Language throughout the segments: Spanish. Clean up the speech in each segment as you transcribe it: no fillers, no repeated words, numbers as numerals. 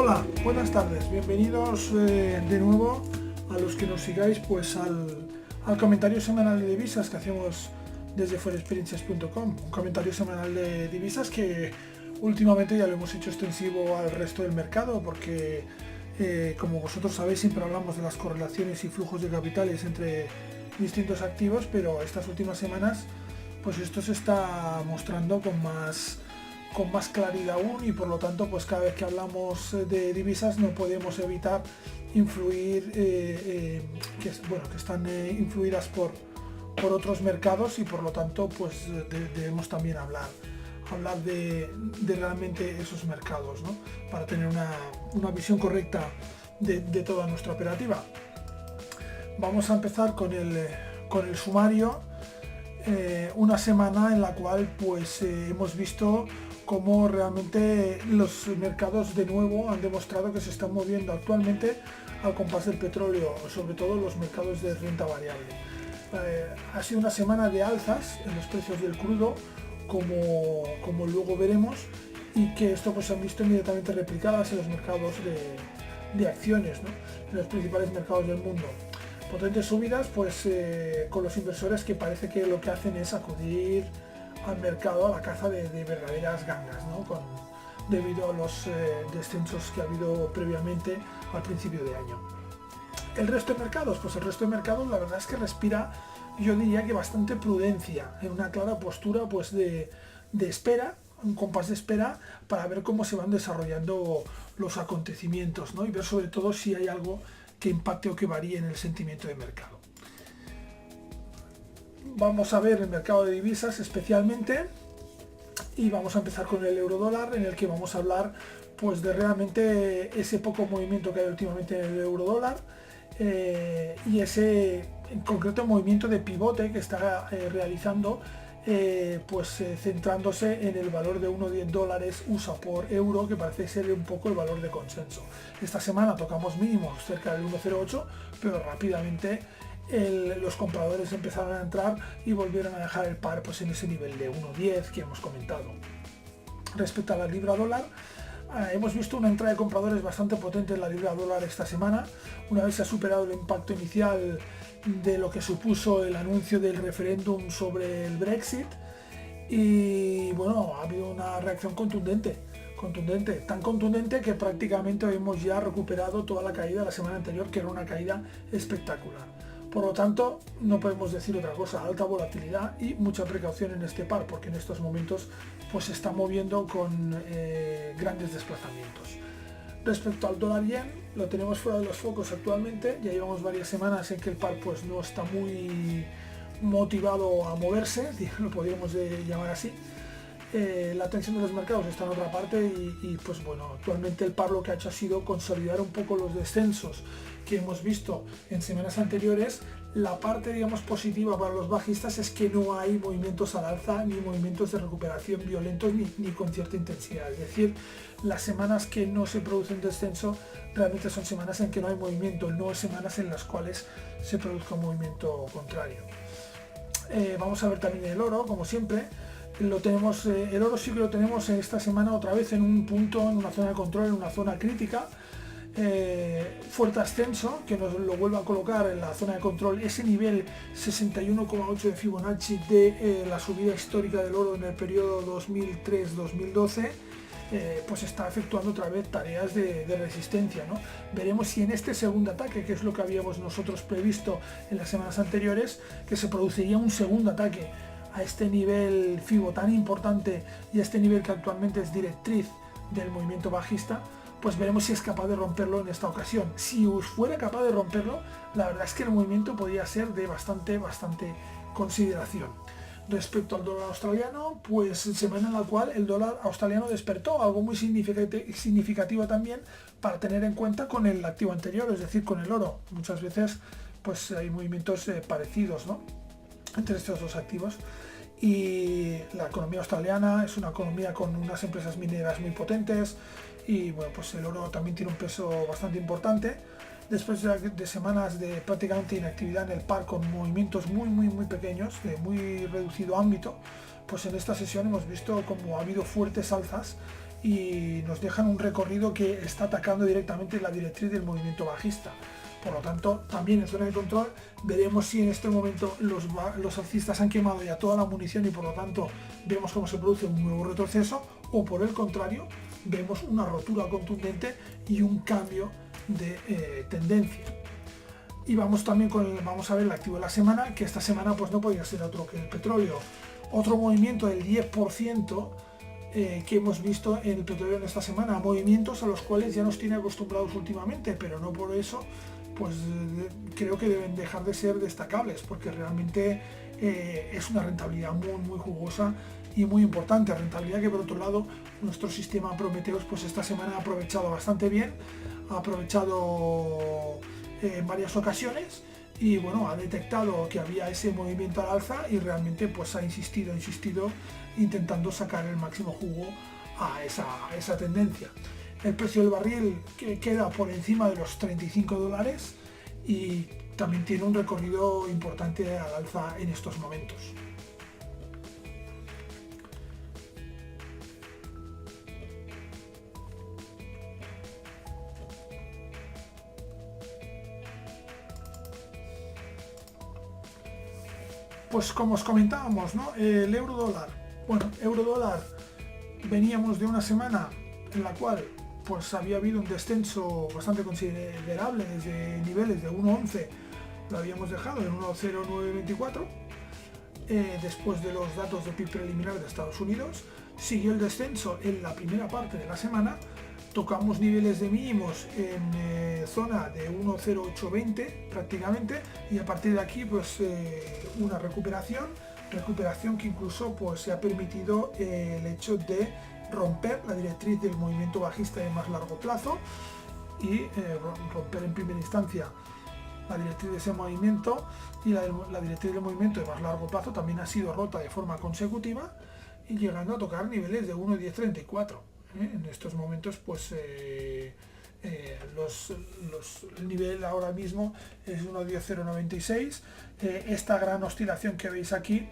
Hola, buenas tardes, bienvenidos de nuevo a los que nos sigáis pues al comentario semanal de divisas que hacemos desde forexperiencias.com, un comentario semanal de divisas que últimamente ya lo hemos hecho extensivo al resto del mercado porque como vosotros sabéis siempre hablamos de las correlaciones y flujos de capitales entre distintos activos, pero estas últimas semanas pues esto se está mostrando con más claridad aún, y por lo tanto pues cada vez que hablamos de divisas no podemos evitar influir que están influidas por otros mercados, y por lo tanto pues debemos también hablar de realmente esos mercados, ¿no? Para tener una visión correcta de toda nuestra operativa. Vamos a empezar con el sumario. Una semana en la cual pues hemos visto cómo realmente los mercados de nuevo han demostrado que se están moviendo actualmente al compás del petróleo, sobre todo los mercados de renta variable. Ha sido una semana de alzas en los precios del crudo, como luego veremos, y que esto pues se han visto inmediatamente replicadas en los mercados de acciones, ¿no? En los principales mercados del mundo. Potentes subidas pues con los inversores que parece que lo que hacen es acudir al mercado a la caza de verdaderas gangas, ¿no? Debido a los descensos que ha habido previamente al principio de año. El resto de mercados, pues el resto de mercados la verdad es que respira, yo diría que bastante prudencia, en una clara postura pues de espera, un compás de espera para ver cómo se van desarrollando los acontecimientos, ¿no? Y ver sobre todo si hay algo que impacte o que varíe en el sentimiento de mercado. Vamos a ver el mercado de divisas especialmente, y vamos a empezar con el euro dólar, en el que vamos a hablar pues de realmente ese poco movimiento que hay últimamente en el euro dólar, y ese en concreto movimiento de pivote que está realizando, centrándose en el valor de $1,10 USA por euro, que parece ser un poco el valor de consenso. Esta semana tocamos mínimos cerca del 1,08, pero rápidamente los compradores empezaron a entrar y volvieron a dejar el par pues en ese nivel de 1,10 que hemos comentado. Respecto a la libra dólar, hemos visto una entrada de compradores bastante potente en la libra dólar esta semana, una vez se ha superado el impacto inicial de lo que supuso el anuncio del referéndum sobre el Brexit, y bueno, ha habido una reacción contundente, tan contundente que prácticamente hemos ya recuperado toda la caída de la semana anterior, que era una caída espectacular. Por lo tanto, no podemos decir otra cosa: alta volatilidad y mucha precaución en este par, porque en estos momentos pues se está moviendo con grandes desplazamientos. Respecto al dólar yen, lo tenemos fuera de los focos actualmente. Ya llevamos varias semanas en que el par pues no está muy motivado a moverse, lo podríamos llamar así. La atención de los mercados está en otra parte, y pues bueno, actualmente el par lo que ha hecho ha sido consolidar un poco los descensos que hemos visto en semanas anteriores. La parte, digamos, positiva para los bajistas es que no hay movimientos al alza ni movimientos de recuperación violentos ni con cierta intensidad. Es decir, las semanas que no se produce un descenso realmente son semanas en que no hay movimiento, no semanas en las cuales se produzca un movimiento contrario. Vamos a ver también el oro, como siempre. Lo tenemos, el oro sí que lo tenemos esta semana otra vez en un punto, en una zona de control, en una zona crítica. Fuerte ascenso que nos lo vuelve a colocar en la zona de control, ese nivel 61,8 de Fibonacci de la subida histórica del oro en el periodo 2003-2012. Pues está efectuando otra vez tareas de resistencia, ¿no? Veremos si en este segundo ataque, que es lo que habíamos nosotros previsto en las semanas anteriores, que se produciría un segundo ataque a este nivel Fibo tan importante y a este nivel que actualmente es directriz del movimiento bajista, pues veremos si es capaz de romperlo en esta ocasión. Si fuera capaz de romperlo, la verdad es que el movimiento podría ser de bastante consideración. Respecto al dólar australiano, pues semana en la cual el dólar australiano despertó, algo muy significativo también para tener en cuenta con el activo anterior, es decir, con el oro. Muchas veces pues hay movimientos parecidos, ¿no?, entre estos dos activos. Y la economía australiana es una economía con unas empresas mineras muy potentes, y bueno, pues el oro también tiene un peso bastante importante. Después de semanas de prácticamente inactividad en el par, con movimientos muy pequeños, de muy reducido ámbito, pues en esta sesión hemos visto como ha habido fuertes alzas y nos dejan un recorrido que está atacando directamente la directriz del movimiento bajista. Por lo tanto, también en zona de control veremos si en este momento los alcistas han quemado ya toda la munición y por lo tanto vemos cómo se produce un nuevo retroceso, o por el contrario vemos una rotura contundente y un cambio de tendencia. Y vamos también vamos a ver el activo de la semana, que esta semana pues no podía ser otro que el petróleo. Otro movimiento del 10% que hemos visto en el petróleo en esta semana, movimientos a los cuales ya nos tiene acostumbrados últimamente, pero no por eso pues creo que deben dejar de ser destacables, porque realmente es una rentabilidad muy jugosa y muy importante, rentabilidad que por otro lado nuestro sistema Prometheus pues esta semana ha aprovechado bastante bien, ha aprovechado en varias ocasiones y bueno, ha detectado que había ese movimiento al alza y realmente pues ha insistido intentando sacar el máximo jugo a esa tendencia. El precio del barril que queda por encima de los $35 y también tiene un recorrido importante al alza en estos momentos. Pues como os comentábamos, ¿no? El euro dólar. Bueno, euro dólar, veníamos de una semana en la cual pues había habido un descenso bastante considerable desde niveles de 1.11, lo habíamos dejado en 1.0924. Después de los datos de PIB preliminar de Estados Unidos, siguió el descenso en la primera parte de la semana, tocamos niveles de mínimos en zona de 1.0820 prácticamente, y a partir de aquí pues una recuperación que incluso pues se ha permitido el hecho de romper la directriz del movimiento bajista de más largo plazo y romper en primera instancia la directriz de ese movimiento, y la directriz del movimiento de más largo plazo también ha sido rota de forma consecutiva y llegando a tocar niveles de 1.1034. En estos momentos pues el nivel ahora mismo es 1.10096. Esta gran oscilación que veis aquí,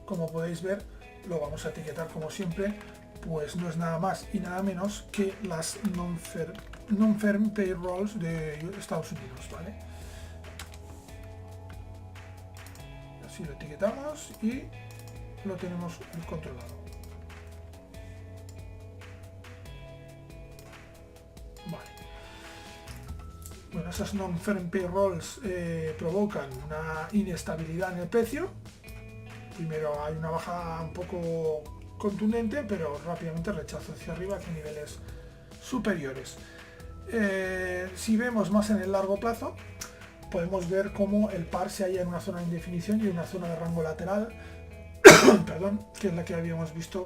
como podéis ver, lo vamos a etiquetar como siempre, pues no es nada más y nada menos que las non-farm payrolls de Estados Unidos, ¿vale? Así lo etiquetamos y lo tenemos controlado. Vale. Bueno, esas non-farm payrolls provocan una inestabilidad en el precio. Primero hay una baja un poco contundente, pero rápidamente rechazo hacia arriba hacia niveles superiores. Si vemos más en el largo plazo, podemos ver cómo el par se halla en una zona de indefinición y en una zona de rango lateral, perdón, que es la que habíamos visto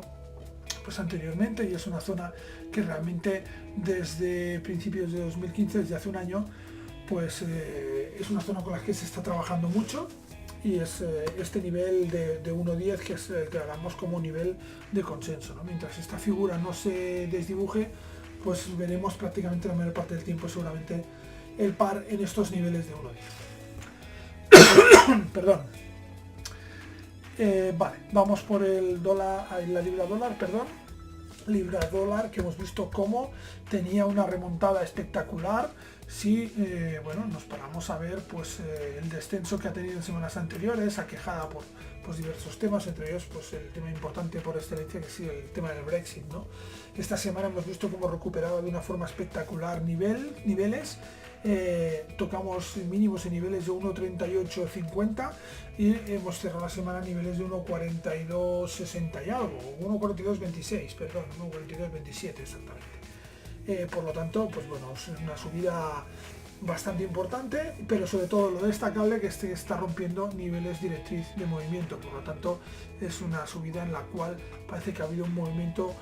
pues anteriormente, y es una zona que realmente desde principios de 2015, desde hace un año, pues es una zona con la que se está trabajando mucho, y es este nivel de 1.10 que es el que hablamos como nivel de consenso, ¿no? Mientras esta figura no se desdibuje, pues veremos prácticamente la mayor parte del tiempo seguramente el par en estos niveles de 1.10. Perdón. Vale, vamos por el dólar, la libra dólar, perdón. Libra dólar, que hemos visto cómo tenía una remontada espectacular. Si bueno, nos paramos a ver pues el descenso que ha tenido en semanas anteriores, aquejada por pues, diversos temas, entre ellos pues el tema importante por excelencia que ha sido el tema del Brexit, ¿no? Esta semana hemos visto cómo recuperaba de una forma espectacular niveles. Tocamos mínimos en niveles de 1.3850 y hemos cerrado la semana a niveles de 1.4260 y algo, 1.4226, perdón, 1.4227 exactamente. Por lo tanto, pues bueno, es una subida bastante importante, pero sobre todo lo destacable que está rompiendo niveles directriz de movimiento. Por lo tanto, es una subida en la cual parece que ha habido un movimiento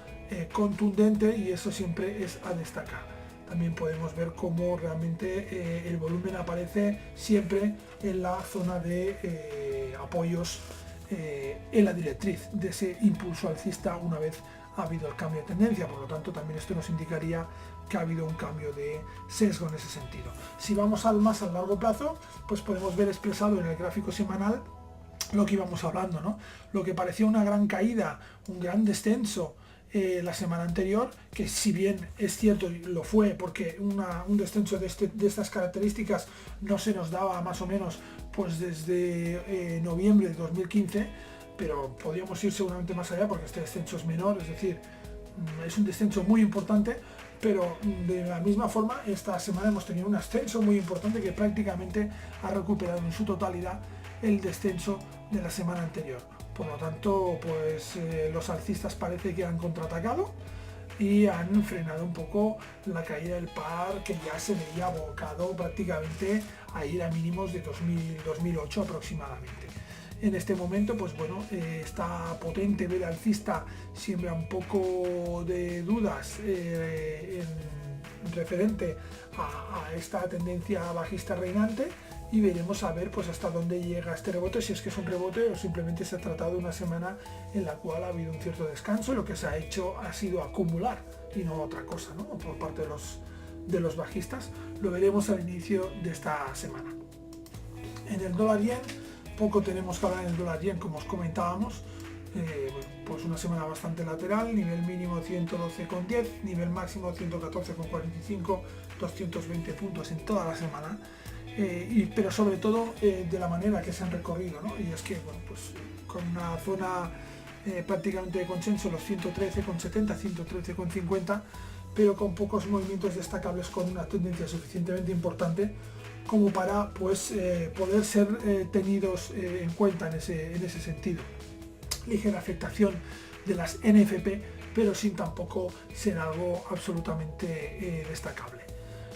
contundente, y eso siempre es a destacar. También podemos ver cómo realmente el volumen aparece siempre en la zona de apoyos en la directriz de ese impulso alcista una vez ha habido el cambio de tendencia. Por lo tanto, también esto nos indicaría que ha habido un cambio de sesgo en ese sentido. Si vamos más al largo plazo, pues podemos ver expresado en el gráfico semanal lo que íbamos hablando, ¿no? Lo que parecía una gran caída, un gran descenso la semana anterior, que si bien es cierto lo fue, porque un descenso de estas características no se nos daba más o menos pues desde noviembre de 2015, pero podríamos ir seguramente más allá porque este descenso es menor, es decir, es un descenso muy importante, pero de la misma forma esta semana hemos tenido un ascenso muy importante que prácticamente ha recuperado en su totalidad el descenso de la semana anterior. Por lo tanto, pues los alcistas parece que han contraatacado y han frenado un poco la caída del par, que ya se veía abocado prácticamente a ir a mínimos de 2008 aproximadamente. En este momento, pues bueno, esta potente vela alcista siembra un poco de dudas referente a esta tendencia bajista reinante, y veremos a ver pues hasta dónde llega este rebote, si es que es un rebote o simplemente se ha tratado de una semana en la cual ha habido un cierto descanso y lo que se ha hecho ha sido acumular y no otra cosa, ¿no? Por parte de los bajistas. Lo veremos al inicio de esta semana. En el dólar yen, poco tenemos que hablar en el dólar yen, como os comentábamos. Pues una semana bastante lateral, nivel mínimo 112,10, nivel máximo 114,45, 220 puntos en toda la semana. Pero sobre todo de la manera que se han recorrido, ¿no? Y es que, bueno, pues con una zona prácticamente de consenso, los 113,70, 113,50, pero con pocos movimientos destacables, con una tendencia suficientemente importante como para pues poder ser tenidos en cuenta en ese sentido. Ligera afectación de las NFP, pero sin tampoco ser algo absolutamente destacable.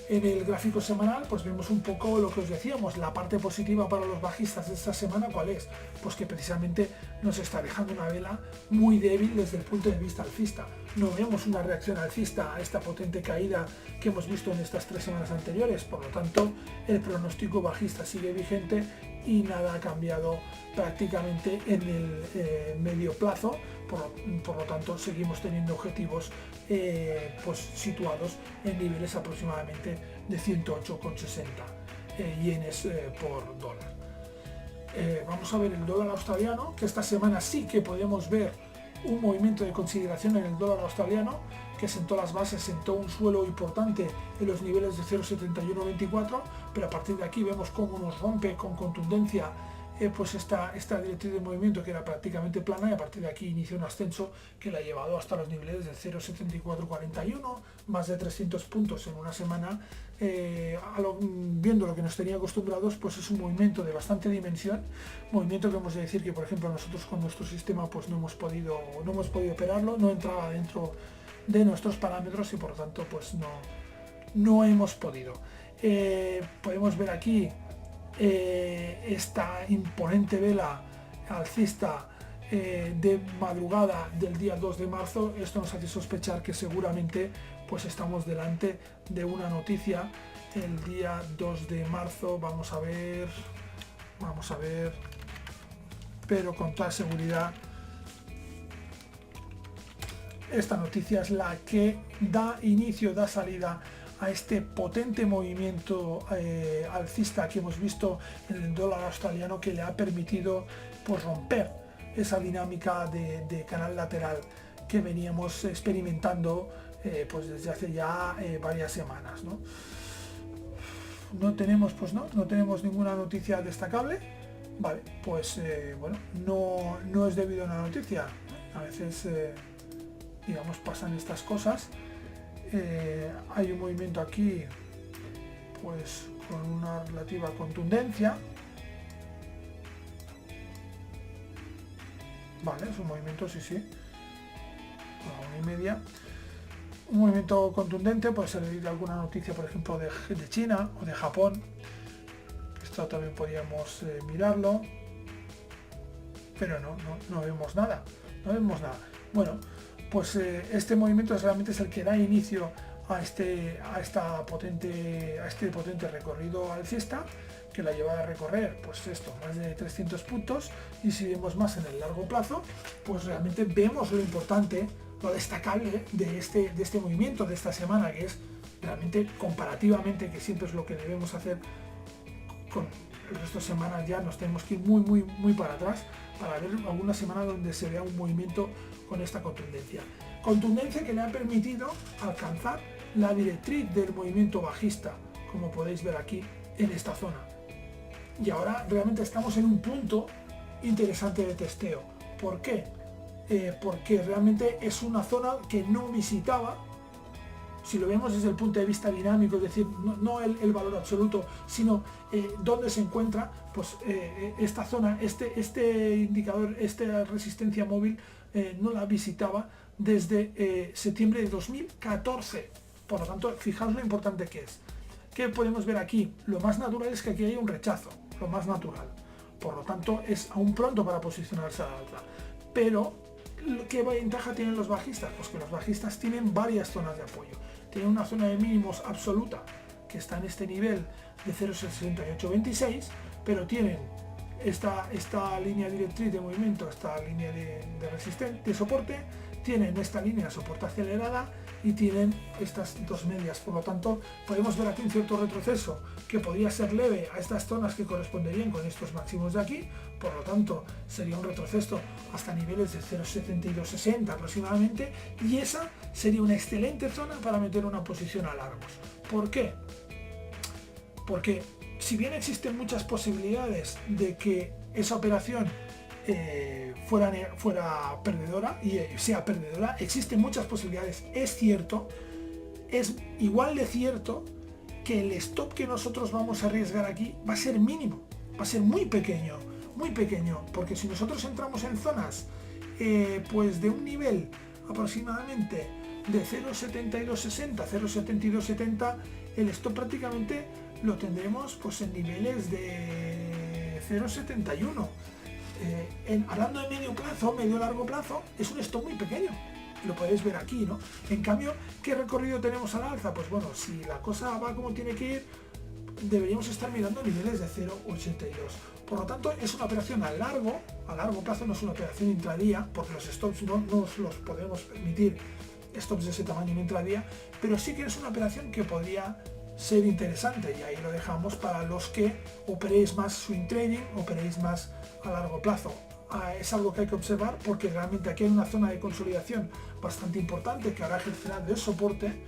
En el gráfico semanal pues vemos un poco lo que os decíamos, la parte positiva para los bajistas de esta semana. ¿Cuál es? Pues que precisamente nos está dejando una vela muy débil desde el punto de vista alcista. No vemos una reacción alcista a esta potente caída que hemos visto en estas 3 semanas anteriores, por lo tanto el pronóstico bajista sigue vigente y nada ha cambiado prácticamente en el medio plazo. Por lo tanto seguimos teniendo objetivos pues situados en niveles aproximadamente de 108,60 yenes por dólar. Vamos a ver el dólar australiano, que esta semana sí que podemos ver un movimiento de consideración en el dólar australiano, que sentó las bases, sentó un suelo importante en los niveles de 0,7124, pero a partir de aquí vemos cómo nos rompe con contundencia pues esta directriz de movimiento, que era prácticamente plana, y a partir de aquí inicia un ascenso que la ha llevado hasta los niveles de 0,7441, más de 300 puntos en una semana. Viendo lo que nos tenía acostumbrados, pues es un movimiento de bastante dimensión, movimiento que hemos de decir que, por ejemplo, nosotros con nuestro sistema pues no hemos podido operarlo, no entraba dentro de nuestros parámetros y por lo tanto pues no hemos podido. Podemos ver aquí esta imponente vela alcista de madrugada del día 2 de marzo. Esto nos hace sospechar que seguramente pues estamos delante de una noticia el día 2 de marzo. Vamos a ver, pero con toda seguridad esta noticia es la que da salida a este potente movimiento alcista que hemos visto en el dólar australiano, que le ha permitido pues romper esa dinámica de canal lateral que veníamos experimentando pues desde hace ya varias semanas, ¿no? No tenemos ninguna noticia destacable. Vale, pues bueno, no es debido a una noticia. A veces digamos pasan estas cosas. Hay un movimiento aquí pues con una relativa contundencia. Vale, es un movimiento, sí, a 1,5. Un movimiento contundente, puede ser de alguna noticia, por ejemplo, de China o de Japón. Esto también podríamos mirarlo, pero no vemos nada. Bueno, pues este movimiento realmente es el que da inicio a este potente recorrido alcista, que la lleva a recorrer pues esto, más de 300 puntos. Y si vemos más en el largo plazo, pues realmente vemos lo importante, lo destacable de este movimiento de esta semana, que es realmente comparativamente, que siempre es lo que debemos hacer con el resto de semanas ya nos tenemos que ir muy para atrás para ver alguna semana donde se vea un movimiento con esta contundencia. Contundencia que le ha permitido alcanzar la directriz del movimiento bajista, como podéis ver aquí en esta zona. Y ahora realmente estamos en un punto interesante de testeo. ¿Por qué? Porque realmente es una zona que no visitaba, si lo vemos desde el punto de vista dinámico, es decir, no el valor absoluto, sino dónde se encuentra, pues esta zona, este indicador, esta resistencia móvil no la visitaba desde septiembre de 2014. Por lo tanto, fijaos lo importante que es. ¿Qué podemos ver aquí? Lo más natural es que aquí hay un rechazo, lo más natural. Por lo tanto, es aún pronto para posicionarse al alza. Pero, ¿qué ventaja tienen los bajistas? Pues que los bajistas tienen varias zonas de apoyo. Tienen una zona de mínimos absoluta que está en este nivel de 0,6826, pero tienen esta línea directriz de movimiento, esta línea de resistencia, de soporte, tienen esta línea de soporte acelerada y tienen estas dos medias. Por lo tanto, podemos ver aquí un cierto retroceso que podría ser leve a estas zonas que corresponderían con estos máximos de aquí. Por lo tanto, sería un retroceso hasta niveles de 0,7260 aproximadamente, y esa sería una excelente zona para meter una posición a largos. ¿Por qué? Porque si bien existen muchas posibilidades de que esa operación fuera perdedora y sea perdedora, existen muchas posibilidades. Es cierto, es igual de cierto que el stop que nosotros vamos a arriesgar aquí va a ser mínimo, va a ser muy pequeño, porque si nosotros entramos en zonas pues de un nivel aproximadamente de 0,7260, 0,7270, el stop prácticamente lo tendremos pues en niveles de 0,71. Hablando de medio plazo, medio largo plazo, es un stop muy pequeño, lo podéis ver aquí, ¿no? En cambio, ¿qué recorrido tenemos al alza? Pues bueno, si la cosa va como tiene que ir, deberíamos estar mirando niveles de 0,82. Por lo tanto, es una operación a largo plazo, no es una operación intradía, porque los stops no nos los podemos permitir, stops de ese tamaño en intradía, pero sí que es una operación que podría ser interesante, y ahí lo dejamos para los que operéis más swing trading, operéis más a largo plazo. Es algo que hay que observar, porque realmente aquí hay una zona de consolidación bastante importante que ahora ejercerá de soporte,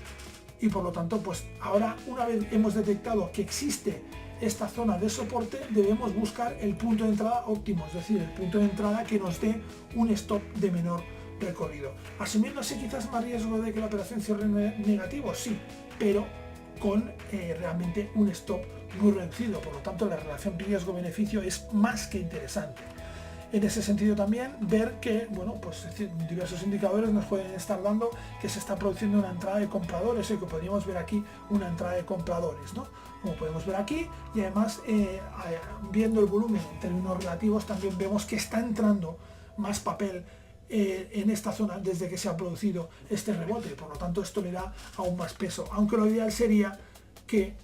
y por lo tanto, pues ahora, una vez hemos detectado que existe esta zona de soporte, debemos buscar el punto de entrada óptimo, es decir, el punto de entrada que nos dé un stop de menor recorrido. Asumiéndose quizás más riesgo de que la operación cierre negativo, sí, pero con realmente un stop muy reducido. Por lo tanto, la relación riesgo-beneficio es más que interesante. En ese sentido también ver que, bueno, pues diversos indicadores nos pueden estar dando que se está produciendo una entrada de compradores, y que podríamos ver aquí una entrada de compradores, ¿no? Como podemos ver aquí, y además viendo el volumen en términos relativos, también vemos que está entrando más papel en esta zona desde que se ha producido este rebote. Por lo tanto, esto le da aún más peso, aunque lo ideal sería que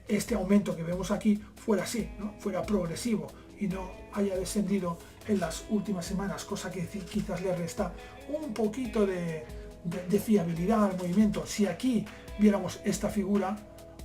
este aumento que vemos aquí fuera así, ¿no? Fuera progresivo y no haya descendido en las últimas semanas, cosa que quizás le resta un poquito de fiabilidad al movimiento. Si aquí viéramos esta figura,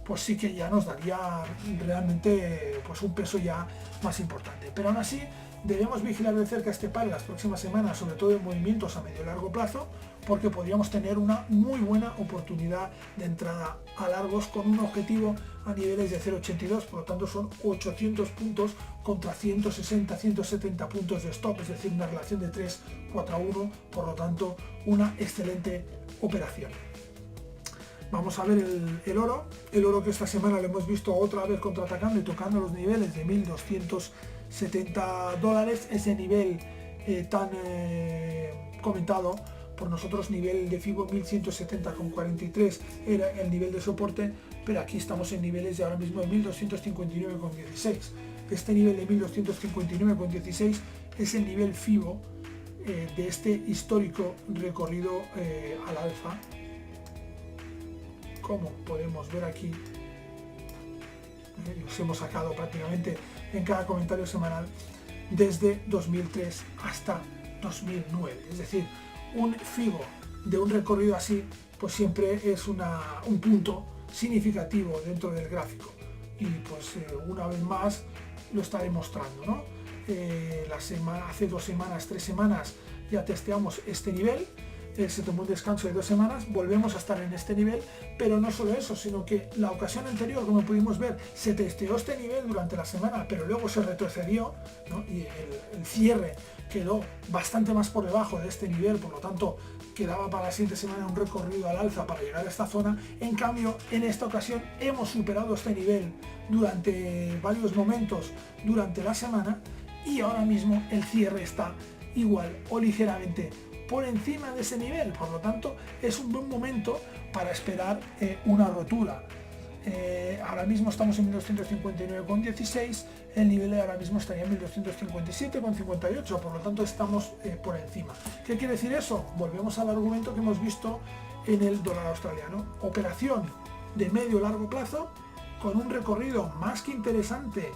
pues sí que ya nos daría realmente pues un peso ya más importante. Pero aún así, debemos vigilar de cerca este par en las próximas semanas, sobre todo en movimientos a medio y largo plazo, porque podríamos tener una muy buena oportunidad de entrada a largos con un objetivo a niveles de 0,82, por lo tanto son 800 puntos contra 160, 170 puntos de stop, es decir, una relación de 3-4-1, por lo tanto una excelente operación. Vamos a ver el oro, que esta semana lo hemos visto otra vez contraatacando y tocando los niveles de $1.270, ese nivel tan comentado por nosotros, nivel de FIBO 1170,43 era el nivel de soporte, pero aquí estamos en niveles de ahora mismo de 1259,16. Este nivel de 1259,16 es el nivel FIBO de este histórico recorrido al alza, como podemos ver aquí. Los hemos sacado prácticamente en cada comentario semanal desde 2003 hasta 2009, es decir, un FIBO de un recorrido así pues siempre es un punto significativo dentro del gráfico. y pues una vez más lo está demostrando, ¿no? Hace 2 semanas, 3 semanas ya testeamos este nivel, se tomó un descanso de 2 semanas, volvemos a estar en este nivel, pero no solo eso, sino que la ocasión anterior, como pudimos ver, se testeó este nivel durante la semana, pero luego se retrocedió, ¿no? Y el cierre quedó bastante más por debajo de este nivel, por lo tanto quedaba para la siguiente semana un recorrido al alza para llegar a esta zona. En cambio, en esta ocasión hemos superado este nivel durante varios momentos durante la semana y ahora mismo el cierre está igual o ligeramente por encima de ese nivel, por lo tanto es un buen momento para esperar una rotura. Ahora mismo estamos en 1259,16, el nivel ahora mismo estaría en 1257,58, por lo tanto estamos por encima. ¿Qué quiere decir eso? Volvemos al argumento que hemos visto en el dólar australiano. Operación de medio largo plazo con un recorrido más que interesante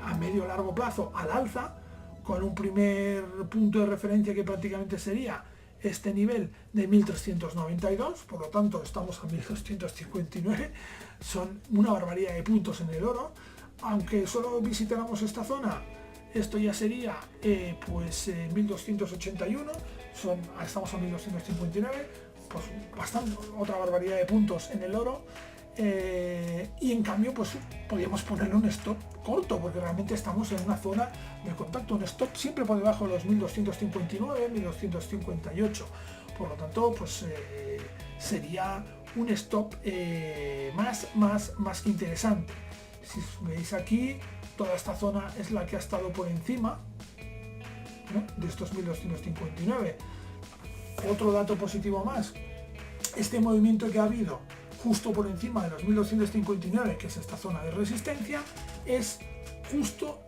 a medio largo plazo al alza, con un primer punto de referencia que prácticamente sería este nivel de 1392, por lo tanto estamos a 1259, son una barbaridad de puntos en el oro. Aunque solo visitáramos esta zona, esto ya sería 1281, estamos a 1259, pues bastante, otra barbaridad de puntos en el oro. Y en cambio pues podríamos ponerle un stop corto, porque realmente estamos en una zona de contacto, un stop siempre por debajo de los 1259, 1258, por lo tanto pues sería un stop más que interesante. Si veis aquí, toda esta zona es la que ha estado por encima, ¿no?, de estos 1259. Otro dato positivo más, este movimiento que ha habido justo por encima de los 1259, que es esta zona de resistencia,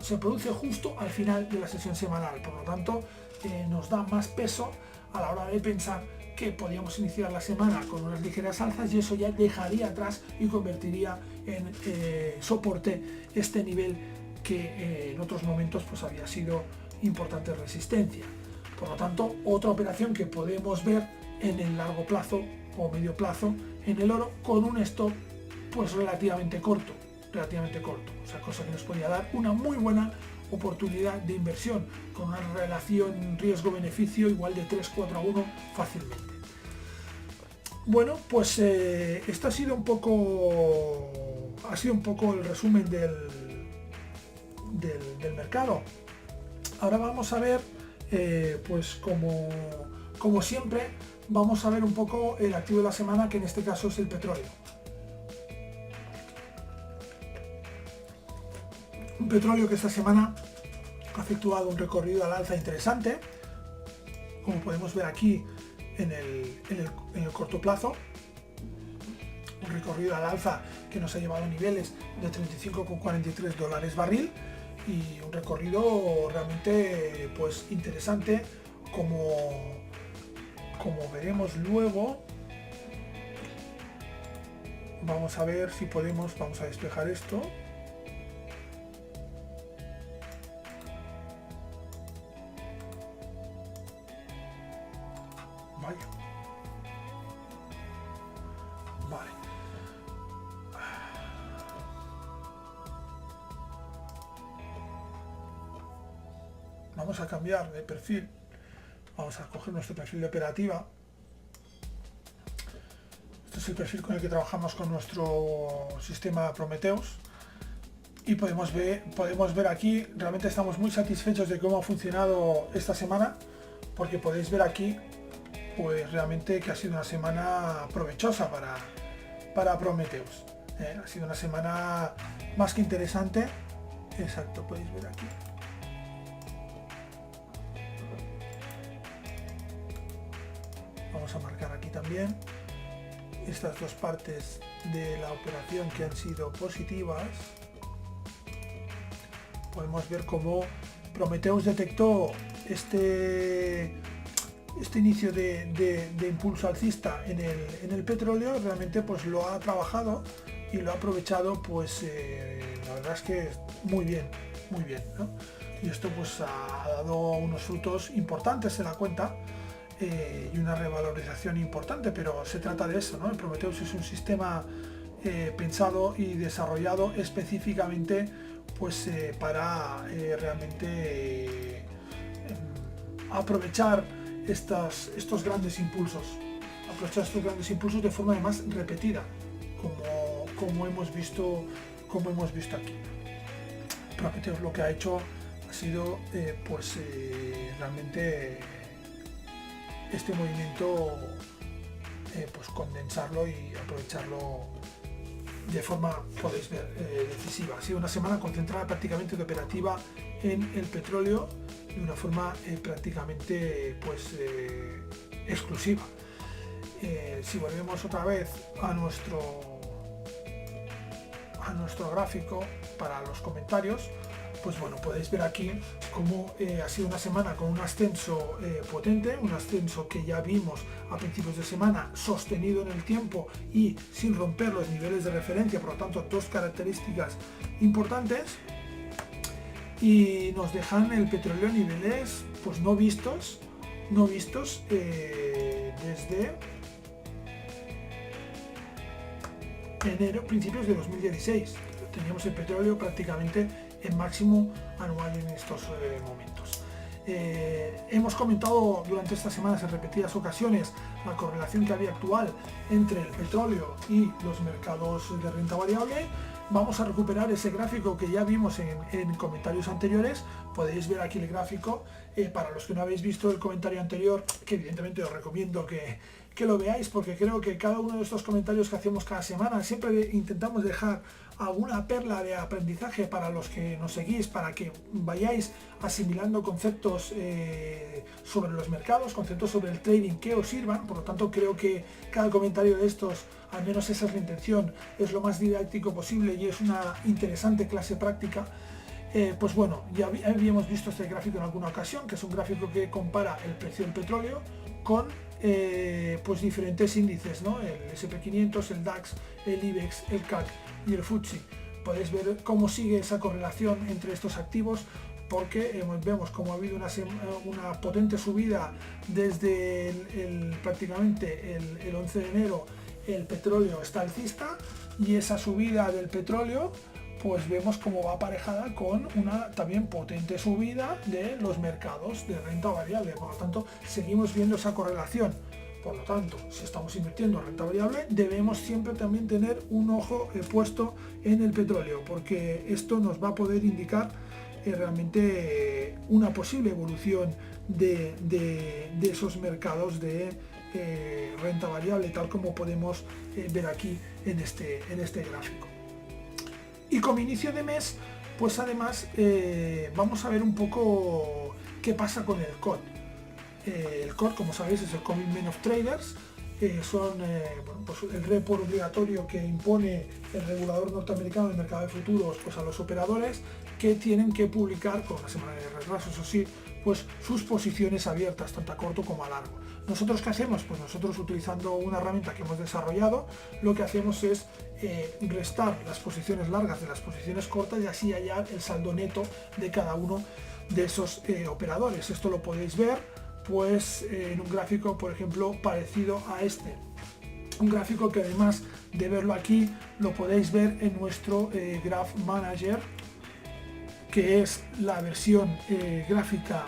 se produce justo al final de la sesión semanal, por lo tanto nos da más peso a la hora de pensar que podíamos iniciar la semana con unas ligeras alzas y eso ya dejaría atrás y convertiría en soporte este nivel que en otros momentos pues había sido importante resistencia. Por lo tanto, otra operación que podemos ver en el largo plazo o medio plazo en el oro con un stop pues relativamente corto, o sea, cosa que nos podría dar una muy buena oportunidad de inversión con una relación riesgo-beneficio igual de 3-4-1 fácilmente. Bueno, pues esto ha sido un poco el resumen del mercado. Ahora vamos a ver, pues como siempre, vamos a ver un poco el activo de la semana, que en este caso es el petróleo. Un petróleo que esta semana ha efectuado un recorrido al alza interesante, como podemos ver aquí en el corto plazo. Un recorrido al alza que nos ha llevado a niveles de $35,43 barril y un recorrido realmente pues interesante, como veremos luego. Vamos a ver si podemos, vamos a despejar esto. Vale. Vamos a cambiar de perfil. Vamos a coger nuestro perfil de operativa. Este es el perfil con el que trabajamos con nuestro sistema Prometheus. Y podemos ver aquí, realmente estamos muy satisfechos de cómo ha funcionado esta semana, porque podéis ver aquí pues realmente que ha sido una semana provechosa para Prometheus. Ha sido una semana más que interesante. Exacto, podéis ver aquí. Vamos a marcar aquí también estas dos partes de la operación que han sido positivas. Podemos ver cómo Prometheus detectó este inicio de impulso alcista en el petróleo, realmente pues lo ha trabajado y lo ha aprovechado, pues la verdad es que muy bien, ¿no? Y esto pues ha dado unos frutos importantes en la cuenta y una revalorización importante, pero se trata de eso, ¿no? El Prometheus es un sistema pensado y desarrollado específicamente pues para realmente aprovechar estos grandes impulsos, de forma además repetida, como hemos visto aquí. Prometheus lo que ha hecho ha sido realmente este movimiento pues condensarlo y aprovecharlo de forma, podéis ver, decisiva. Ha sido una semana concentrada prácticamente de operativa en el petróleo de una forma prácticamente exclusiva. Si volvemos otra vez a nuestro gráfico para los comentarios, pues bueno, podéis ver aquí cómo ha sido una semana con un ascenso potente, un ascenso que ya vimos a principios de semana, sostenido en el tiempo y sin romper los niveles de referencia, por lo tanto dos características importantes, y nos dejan el petróleo a niveles pues no vistos desde principios de 2016. Teníamos el petróleo prácticamente en máximo anual en estos momentos. Hemos comentado durante estas semanas en repetidas ocasiones la correlación que había actual entre el petróleo y los mercados de renta variable. Vamos a recuperar ese gráfico que ya vimos en comentarios anteriores. Podéis ver aquí el gráfico. Para los que no habéis visto el comentario anterior, que evidentemente os recomiendo que lo veáis, porque creo que cada uno de estos comentarios que hacemos cada semana siempre intentamos dejar alguna perla de aprendizaje para los que nos seguís, para que vayáis asimilando conceptos sobre los mercados, conceptos sobre el trading que os sirvan. Por lo tanto, creo que cada comentario de estos, al menos esa es la intención, es lo más didáctico posible y es una interesante clase práctica. Pues bueno, ya habíamos visto este gráfico en alguna ocasión, que es un gráfico que compara el precio del petróleo con pues diferentes índices, ¿no? El SP500, el DAX, el IBEX, el CAC y el FTSE. Podéis ver cómo sigue esa correlación entre estos activos, porque vemos cómo ha habido una potente subida desde prácticamente el 11 de enero. El petróleo está alcista y esa subida del petróleo pues vemos cómo va aparejada con una también potente subida de los mercados de renta variable. Por lo tanto, seguimos viendo esa correlación. Por lo tanto, si estamos invirtiendo en renta variable, debemos siempre también tener un ojo puesto en el petróleo, porque esto nos va a poder indicar realmente una posible evolución de esos mercados de renta variable, tal como podemos ver aquí en este gráfico. Y como inicio de mes, pues además vamos a ver un poco qué pasa con el COT. El COT, como sabéis, es el Commitment of Traders. Son pues el report obligatorio que impone el regulador norteamericano del mercado de futuros pues a los operadores, que tienen que publicar con una semana de retraso, eso sí, pues sus posiciones abiertas, tanto a corto como a largo. ¿Nosotros qué hacemos? Pues nosotros, utilizando una herramienta que hemos desarrollado, lo que hacemos es restar las posiciones largas de las posiciones cortas y así hallar el saldo neto de cada uno de esos operadores. Esto lo podéis ver pues en un gráfico, por ejemplo, parecido a este. Un gráfico que, además de verlo aquí, lo podéis ver en nuestro Graph Manager, que es la versión gráfica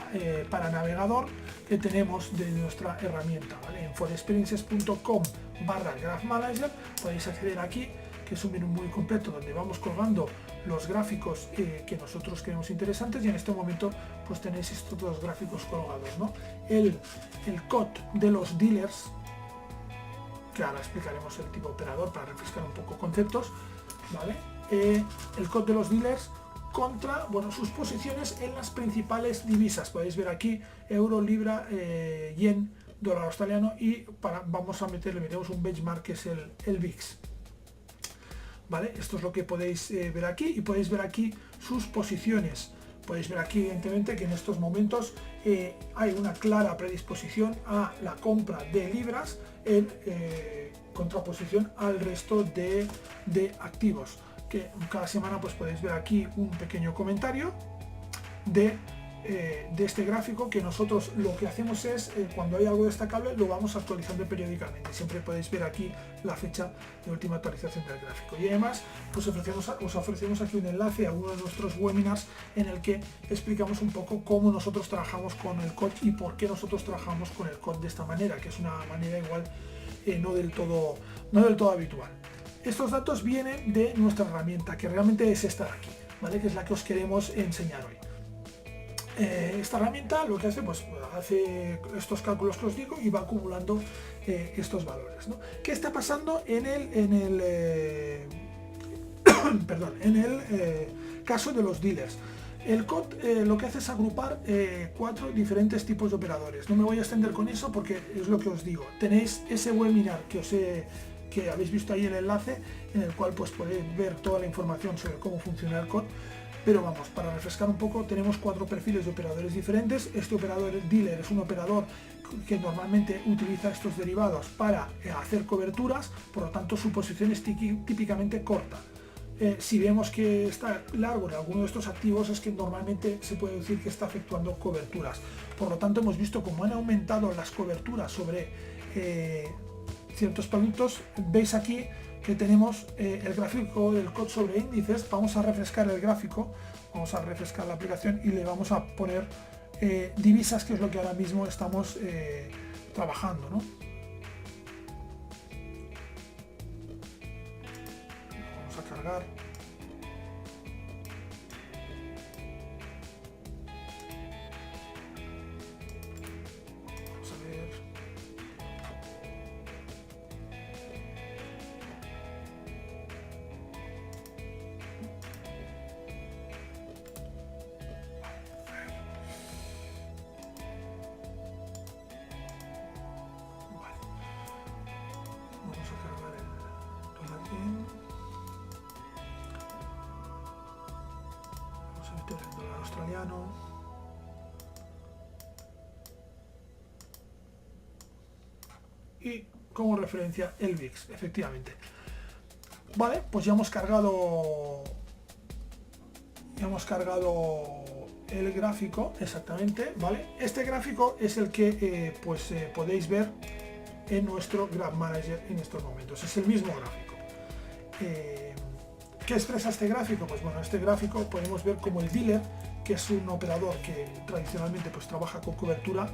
para navegador que tenemos de nuestra herramienta, ¿vale? En forexperiences.com/Graph Manager podéis acceder aquí, que es un menú muy completo donde vamos colgando los gráficos que nosotros creemos interesantes, y en este momento pues tenéis estos dos gráficos colgados, ¿no? El COT de los dealers, que ahora explicaremos el tipo operador para refrescar un poco conceptos, ¿vale? El COT de los dealers contra, bueno, sus posiciones en las principales divisas. Podéis ver aquí euro, libra, yen, dólar australiano, y vamos a metemos un benchmark que es el VIX. ¿Vale? Esto es lo que podéis ver aquí, y podéis ver aquí sus posiciones. Podéis ver aquí, evidentemente, que en estos momentos hay una clara predisposición a la compra de libras en contraposición al resto de activos, que cada semana pues podéis ver aquí un pequeño comentario de de este gráfico, que nosotros lo que hacemos es, cuando hay algo destacable, lo vamos actualizando periódicamente. Siempre podéis ver aquí la fecha de última actualización del gráfico. Y además pues os ofrecemos aquí un enlace a uno de nuestros webinars en el que explicamos un poco cómo nosotros trabajamos con el COT y por qué nosotros trabajamos con el COT de esta manera, que es una manera igual no del todo habitual. Estos datos vienen de nuestra herramienta, que realmente es esta de aquí, ¿vale? Que es la que os queremos enseñar hoy. Esta herramienta lo que hace, pues hace estos cálculos que os digo y va acumulando estos valores, ¿no? ¿Qué está pasando en el perdón, en el caso de los dealers? El COT lo que hace es agrupar 4 diferentes tipos de operadores. No me voy a extender con eso porque es lo que os digo. Tenéis ese webinar que habéis visto ahí el enlace, en el cual pues podéis ver toda la información sobre cómo funciona el COT. Pero vamos, para refrescar un poco, tenemos 4 perfiles de operadores diferentes. Este operador dealer es un operador que normalmente utiliza estos derivados para hacer coberturas, por lo tanto su posición es típicamente corta. Si vemos que está largo en alguno de estos activos, es que normalmente se puede decir que está efectuando coberturas. Por lo tanto, hemos visto cómo han aumentado las coberturas sobre ciertos productos. Veis aquí que tenemos el gráfico del COT sobre índices. Vamos a refrescar el gráfico, vamos a refrescar la aplicación y le vamos a poner divisas, que es lo que ahora mismo estamos trabajando, ¿no? Vamos a cargar. Vamos a ver. El dólar australiano, y como referencia el VIX, efectivamente. Vale, pues ya hemos cargado el gráfico, exactamente, ¿vale? Este gráfico es el que podéis ver en nuestro Graph Manager en estos momentos. Es el mismo gráfico. ¿Qué expresa este gráfico? Pues bueno, este gráfico podemos ver como el dealer, que es un operador que tradicionalmente pues trabaja con cobertura,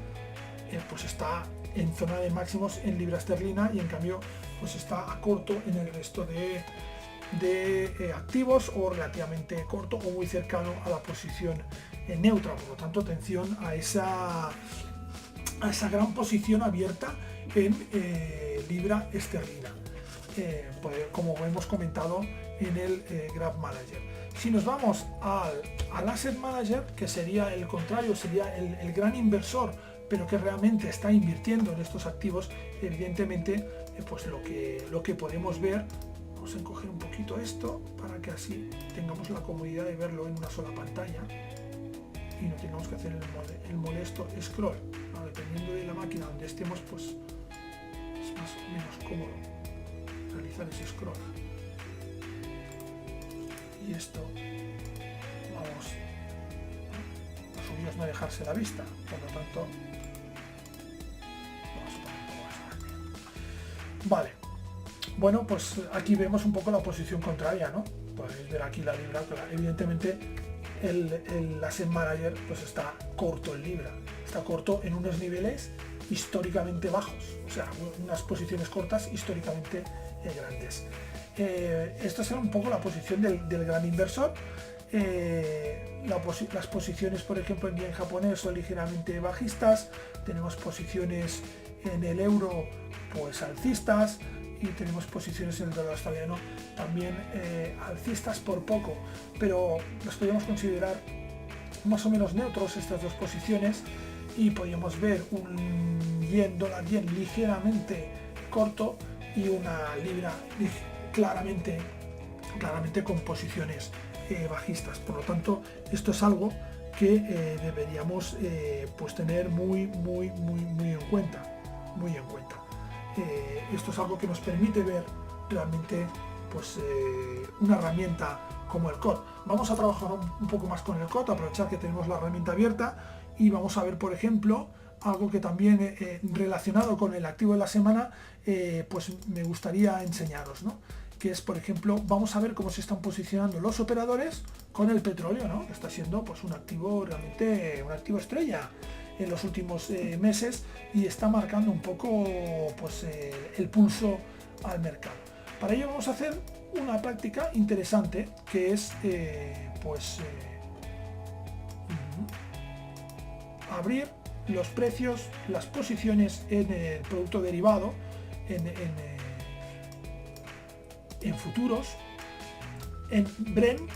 pues está en zona de máximos en libra esterlina, y en cambio pues está a corto en el resto de activos, o relativamente corto o muy cercano a la posición neutra. Por lo tanto, atención a esa gran posición abierta en libra esterlina, pues, como hemos comentado en el Graph Manager. Si nos vamos al Asset Manager, que sería el contrario, sería el gran inversor, pero que realmente está invirtiendo en estos activos, evidentemente pues lo que podemos ver, vamos a encoger un poquito esto para que así tengamos la comodidad de verlo en una sola pantalla y no tengamos que hacer el molesto scroll, ¿no? Dependiendo de la máquina donde estemos, pues es más o menos cómodo realizar ese scroll. Y esto, vamos, lo suyo es no dejarse la vista, por lo tanto vamos a poner un poco más grande. Vale, bueno, pues aquí vemos un poco la posición contraria, ¿no? Podéis ver aquí la libra, pero evidentemente el Asset Manager pues está corto en libra, está corto en unos niveles históricamente bajos, o sea, unas posiciones cortas históricamente grandes. Esto es un poco la posición del gran inversor. Las posiciones, por ejemplo, en yen japonés son ligeramente bajistas. Tenemos posiciones en el euro pues alcistas, y tenemos posiciones en el dólar australiano también alcistas por poco, pero las podríamos considerar más o menos neutros estas dos posiciones, y podríamos ver un dólar yen ligeramente corto y una libra claramente con posiciones bajistas. Por lo tanto, esto es algo que deberíamos pues tener muy en cuenta, esto es algo que nos permite ver realmente pues una herramienta como el COT. Vamos a trabajar un poco más con el COT, aprovechar que tenemos la herramienta abierta y vamos a ver, por ejemplo, algo que también relacionado con el activo de la semana, pues me gustaría enseñaros, ¿no? Que es, por ejemplo, vamos a ver cómo se están posicionando los operadores con el petróleo, ¿no? Que está siendo pues un activo realmente, un activo estrella en los últimos meses y está marcando un poco pues el pulso al mercado. Para ello vamos a hacer una práctica interesante que es abrir los precios, las posiciones en el producto derivado, en futuros, en Brent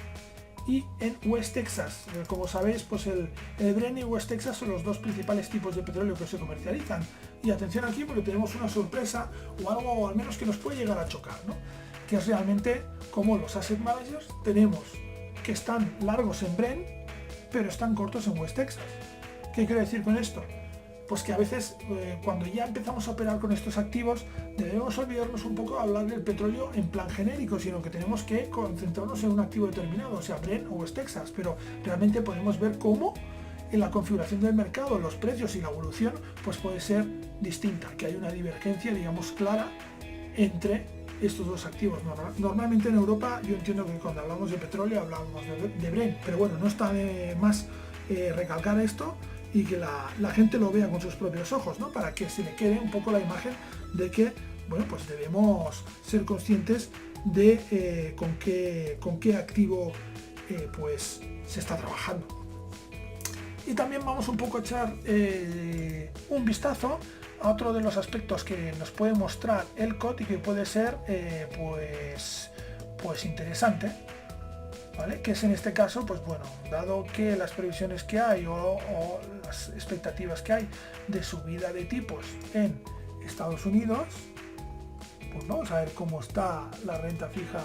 y en West Texas. Como sabéis, pues el Brent y West Texas son los dos principales tipos de petróleo que se comercializan. Y atención aquí porque tenemos una sorpresa o algo al menos que nos puede llegar a chocar, ¿no? Que es realmente como los asset managers tenemos que están largos en Brent pero están cortos en West Texas. ¿Qué quiero decir con esto? Pues que a veces cuando ya empezamos a operar con estos activos debemos olvidarnos un poco de hablar del petróleo en plan genérico, sino que tenemos que concentrarnos en un activo determinado, o sea Brent o West Texas, pero realmente podemos ver cómo en la configuración del mercado los precios y la evolución pues puede ser distinta, que hay una divergencia digamos clara entre estos dos activos. Normalmente en Europa yo entiendo que cuando hablamos de petróleo hablamos de Brent, pero bueno, no está de más recalcar esto y que la gente lo vea con sus propios ojos, ¿no? Para que se le quede un poco la imagen de que, bueno, pues debemos ser conscientes de con qué activo pues se está trabajando. Y también vamos un poco a echar un vistazo a otro de los aspectos que nos puede mostrar el COT y que puede ser pues interesante, ¿vale? Que es en este caso, pues bueno, dado que las previsiones que hay o las expectativas que hay de subida de tipos en Estados Unidos, pues vamos a ver cómo está la renta fija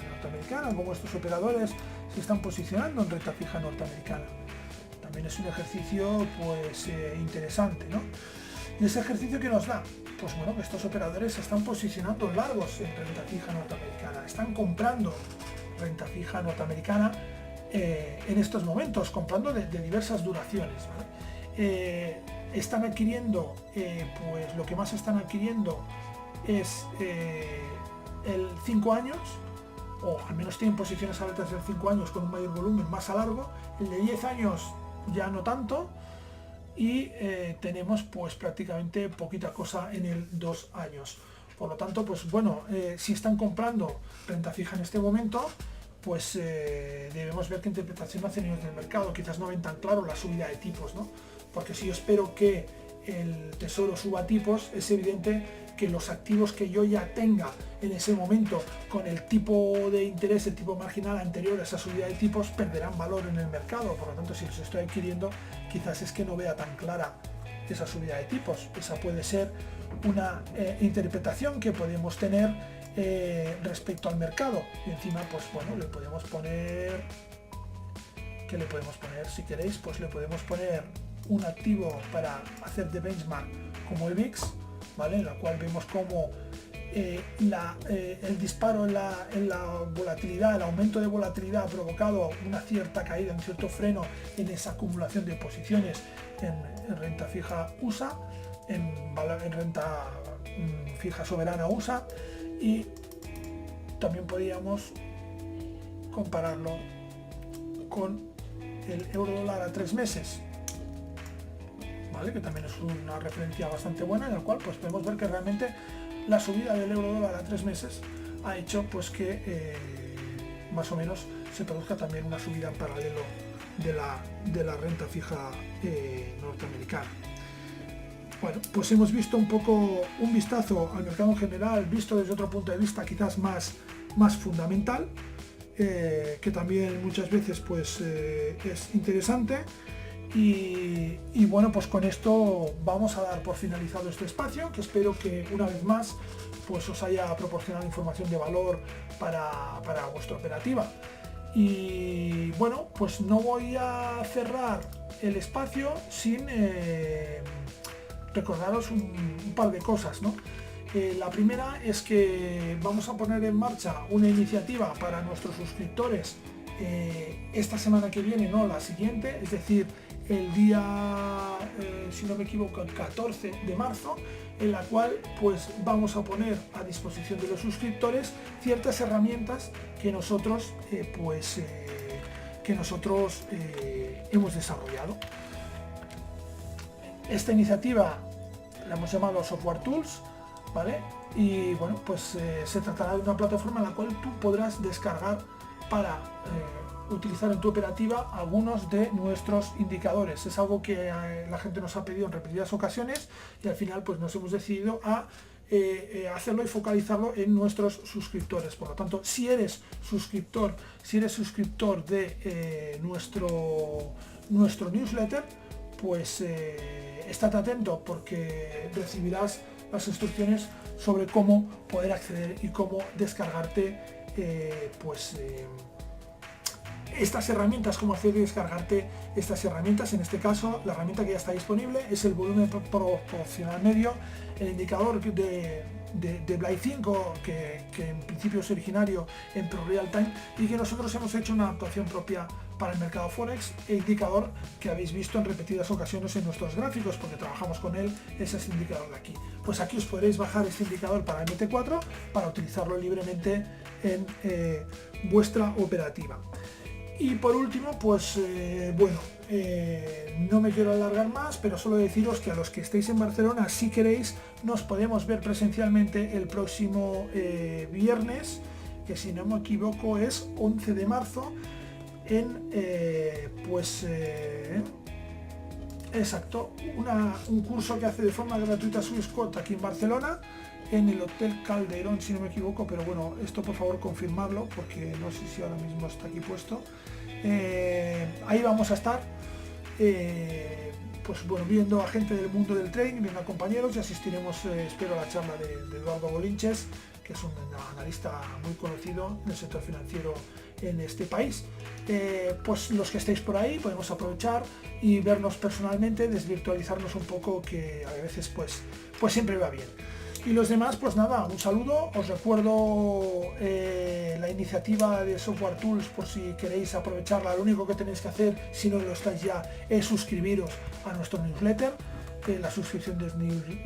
norteamericana, cómo estos operadores se están posicionando en renta fija norteamericana. También es un ejercicio pues interesante, ¿no? ¿Y ese ejercicio que nos da? Pues bueno, que estos operadores se están posicionando largos en renta fija norteamericana, están comprando renta fija norteamericana en estos momentos, comprando de diversas duraciones, ¿vale? Están adquiriendo, pues lo que más están adquiriendo es el 5 años, o al menos tienen posiciones abiertas de 5 años con un mayor volumen más a largo, el de 10 años ya no tanto, y tenemos pues prácticamente poquita cosa en el 2 años. Por lo tanto, pues bueno, si están comprando renta fija en este momento, pues debemos ver qué interpretación hacen ellos del mercado. Quizás no ven tan claro la subida de tipos, ¿no? Porque si yo espero que el tesoro suba tipos, es evidente que los activos que yo ya tenga en ese momento con el tipo de interés, el tipo marginal anterior a esa subida de tipos, perderán valor en el mercado. Por lo tanto, si los estoy adquiriendo, quizás es que no vea tan clara esa subida de tipos. Esa puede ser una interpretación que podemos tener respecto al mercado. Y encima, pues bueno, le podemos poner, ¿qué le podemos poner? Si queréis, pues le podemos poner un activo para hacer de benchmark como el VIX, ¿vale? En la cual vemos como el disparo en la volatilidad, el aumento de volatilidad ha provocado una cierta caída, un cierto freno en esa acumulación de posiciones en renta fija USA, en renta fija soberana USA, y también podríamos compararlo con el euro dólar a 3 meses, ¿vale? Que también es una referencia bastante buena, en la cual pues podemos ver que realmente la subida del euro dólar a 3 meses ha hecho pues que más o menos se produzca también una subida en paralelo de la renta fija norteamericana. Bueno, pues hemos visto un poco un vistazo al mercado en general, visto desde otro punto de vista quizás más fundamental, que también muchas veces pues es interesante. Y bueno, pues con esto vamos a dar por finalizado este espacio, que espero que una vez más pues os haya proporcionado información de valor para vuestra operativa. Y bueno, pues no voy a cerrar el espacio sin recordaros un par de cosas, ¿no? La primera es que vamos a poner en marcha una iniciativa para nuestros suscriptores esta semana que viene, no la siguiente, es decir, el día, si no me equivoco, el 14 de marzo, en la cual pues vamos a poner a disposición de los suscriptores ciertas herramientas que nosotros hemos desarrollado. Esta iniciativa la hemos llamado Software Tools, ¿vale? Y bueno, pues se tratará de una plataforma en la cual tú podrás descargar para utilizar en tu operativa algunos de nuestros indicadores. Es algo que la gente nos ha pedido en repetidas ocasiones y al final pues nos hemos decidido a hacerlo y focalizarlo en nuestros suscriptores. Por lo tanto, si eres suscriptor de nuestro newsletter, pues estate atento porque recibirás las instrucciones sobre cómo poder acceder y cómo descargarte estas herramientas, cómo hacer descargarte estas herramientas. En este caso, la herramienta que ya está disponible es el volumen proporcional medio, el indicador de Blay 5, que en principio es originario en Real Time y que nosotros hemos hecho una adaptación propia para el mercado Forex, el indicador que habéis visto en repetidas ocasiones en nuestros gráficos porque trabajamos con él, es ese indicador de aquí. Pues aquí os podréis bajar este indicador para MT4 para utilizarlo libremente en vuestra operativa. Y por último, pues no me quiero alargar más, pero solo deciros que a los que estéis en Barcelona, si queréis, nos podemos ver presencialmente el próximo viernes, que si no me equivoco es 11 de marzo, en exacto, un curso que hace de forma gratuita Swissquote aquí en Barcelona, en el Hotel Calderón, si no me equivoco, pero bueno, esto por favor confirmadlo porque no sé si ahora mismo está aquí puesto. Ahí vamos a estar viendo a gente del mundo del trading, viendo a compañeros, y asistiremos, espero, a la charla de Eduardo Bolinches, que es un analista muy conocido en el sector financiero en este país. Pues los que estéis por ahí podemos aprovechar y vernos personalmente, desvirtualizarnos un poco, que a veces pues siempre va bien. Y los demás, pues nada, un saludo. Os recuerdo la iniciativa de Software Tools por si queréis aprovecharla. Lo único que tenéis que hacer, si no lo estáis ya, es suscribiros a nuestro newsletter. La suscripción del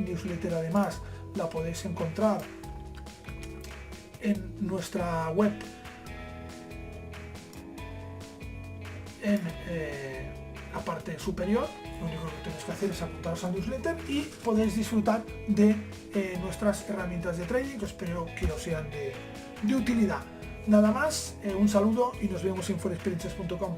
newsletter además la podéis encontrar en nuestra web en la parte superior. Lo único que tenéis que hacer es apuntaros al newsletter y podéis disfrutar de nuestras herramientas de trading, que espero que os sean de utilidad. Nada más, un saludo y nos vemos en forexperiences.com.